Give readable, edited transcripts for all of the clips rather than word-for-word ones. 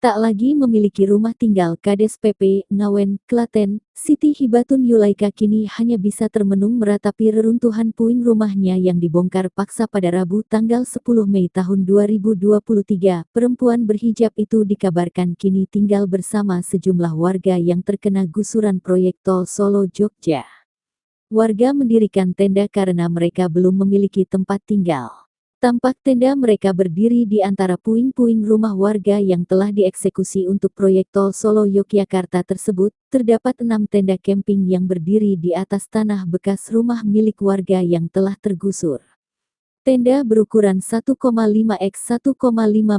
Tak lagi memiliki rumah tinggal, Kades PP, Ngawen, Klaten, Siti Hibatun Yulaika kini hanya bisa termenung meratapi reruntuhan puing rumahnya yang dibongkar paksa pada Rabu tanggal 10 Mei tahun 2023. Perempuan berhijab itu dikabarkan kini tinggal bersama sejumlah warga yang terkena gusuran proyek tol Solo Jogja. Warga mendirikan tenda karena mereka belum memiliki tempat tinggal. Tampak tenda mereka berdiri di antara puing-puing rumah warga yang telah dieksekusi untuk proyek tol Solo Yogyakarta tersebut. Terdapat 6 tenda camping yang berdiri di atas tanah bekas rumah milik warga yang telah tergusur. Tenda berukuran 1,5 x 1,5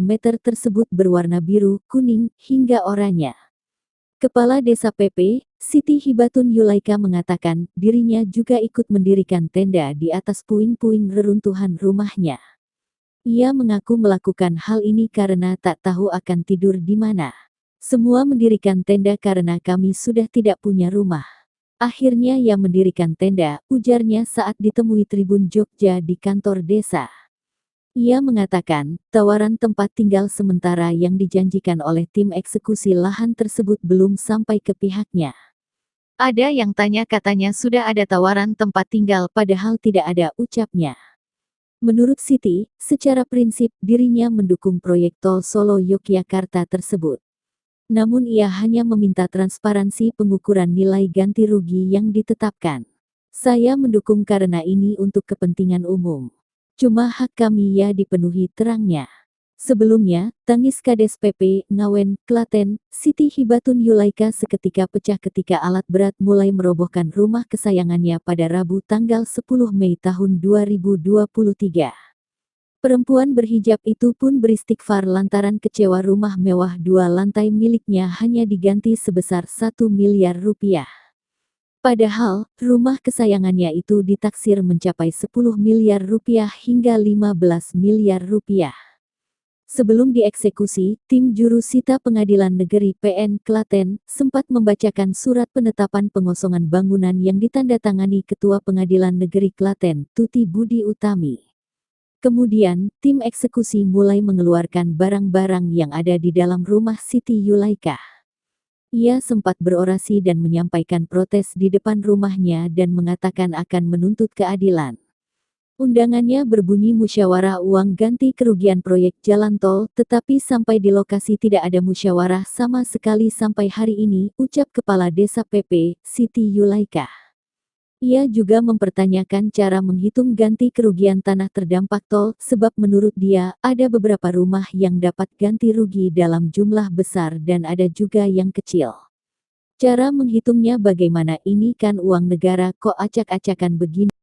meter tersebut berwarna biru, kuning, hingga oranye. Kepala Desa PP, Siti Hibatun Yulaika mengatakan, dirinya juga ikut mendirikan tenda di atas puing-puing reruntuhan rumahnya. Ia mengaku melakukan hal ini karena tak tahu akan tidur di mana. Semua mendirikan tenda karena kami sudah tidak punya rumah. Akhirnya ia mendirikan tenda, ujarnya saat ditemui Tribun Jogja di kantor desa. Ia mengatakan, tawaran tempat tinggal sementara yang dijanjikan oleh tim eksekusi lahan tersebut belum sampai ke pihaknya. Ada yang tanya katanya sudah ada tawaran tempat tinggal padahal tidak ada, ucapnya. Menurut Siti, secara prinsip dirinya mendukung proyek tol Solo Yogyakarta tersebut. Namun ia hanya meminta transparansi pengukuran nilai ganti rugi yang ditetapkan. Saya mendukung karena ini untuk kepentingan umum. Cuma hak kami ya dipenuhi, terangnya. Sebelumnya, tangis Kades PP, Ngawen, Klaten, Siti Hibatun Yulaika seketika pecah ketika alat berat mulai merobohkan rumah kesayangannya pada Rabu tanggal 10 Mei tahun 2023. Perempuan berhijab itu pun beristighfar lantaran kecewa rumah mewah 2 lantai miliknya hanya diganti sebesar 1 miliar rupiah. Padahal, rumah kesayangannya itu ditaksir mencapai 10 miliar rupiah hingga 15 miliar rupiah. Sebelum dieksekusi, tim juru sita Pengadilan Negeri PN Klaten sempat membacakan surat penetapan pengosongan bangunan yang ditandatangani Ketua Pengadilan Negeri Klaten, Tuti Budi Utami. Kemudian, tim eksekusi mulai mengeluarkan barang-barang yang ada di dalam rumah Siti Yulaika. Ia sempat berorasi dan menyampaikan protes di depan rumahnya dan mengatakan akan menuntut keadilan. Undangannya berbunyi musyawarah uang ganti kerugian proyek jalan tol, tetapi sampai di lokasi tidak ada musyawarah sama sekali sampai hari ini, ucap Kepala Desa PP, Siti Yulaika. Ia juga mempertanyakan cara menghitung ganti kerugian tanah terdampak tol, sebab menurut dia, ada beberapa rumah yang dapat ganti rugi dalam jumlah besar dan ada juga yang kecil. Cara menghitungnya bagaimana, ini kan uang negara kok acak-acakan begini.